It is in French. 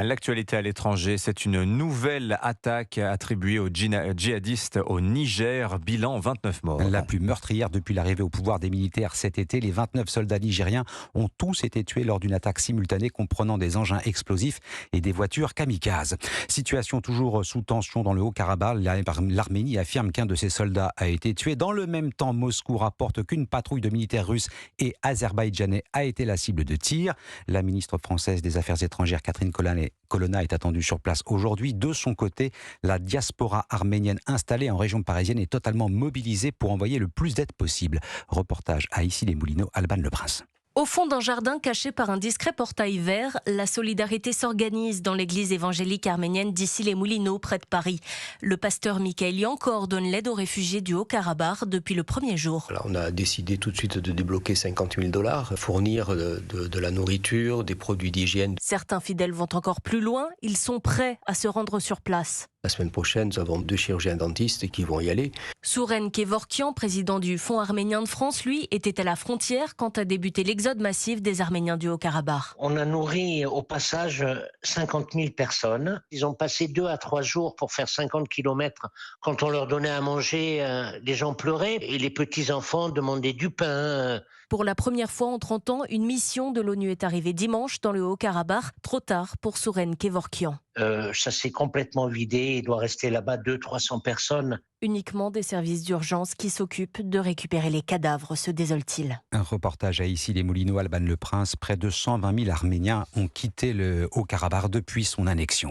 L'actualité à l'étranger, c'est une nouvelle attaque attribuée aux djihadistes au Niger. Bilan 29 morts. La plus meurtrière depuis l'arrivée au pouvoir des militaires cet été. Les 29 soldats nigériens ont tous été tués lors d'une attaque simultanée comprenant des engins explosifs et des voitures kamikazes. Situation toujours sous tension dans le Haut-Karabakh. L'Arménie affirme qu'un de ses soldats a été tué. Dans le même temps, Moscou rapporte qu'une patrouille de militaires russes et azerbaïdjanais a été la cible de tirs. La ministre française des Affaires étrangères, Catherine Colonna, est attendue sur place aujourd'hui. De son côté, la diaspora arménienne installée en région parisienne est totalement mobilisée pour envoyer le plus d'aide possible. Reportage à Issy-les-Moulineaux, Alban Le Prince. Au fond d'un jardin caché par un discret portail vert, la solidarité s'organise dans l'église évangélique arménienne d'Issy-les-Moulineaux, près de Paris. Le pasteur Mikaelian coordonne l'aide aux réfugiés du Haut-Karabakh depuis le premier jour. Alors on a décidé tout de suite de débloquer 50 000 $, fournir de la nourriture, des produits d'hygiène. Certains fidèles vont encore plus loin, ils sont prêts à se rendre sur place. La semaine prochaine, nous avons 2 chirurgiens dentistes qui vont y aller. Souren Kevorkian, président du Fonds arménien de France, lui, était à la frontière quand a débuté l'exode massif des Arméniens du Haut-Karabakh. On a nourri au passage 50 000 personnes. Ils ont passé 2 à 3 jours pour faire 50 kilomètres. Quand on leur donnait à manger, les gens pleuraient et les petits-enfants demandaient du pain. Pour la première fois en 30 ans, une mission de l'ONU est arrivée dimanche dans le Haut-Karabakh, trop tard pour Souren Kevorkian. Ça s'est complètement vidé, il doit rester là-bas 200-300 personnes. Uniquement des services d'urgence qui s'occupent de récupérer les cadavres, se désolent-ils. Un reportage à Issy-les-Moulineaux, Alban Le Prince. Près de 120 000 Arméniens ont quitté le Haut-Karabakh depuis son annexion.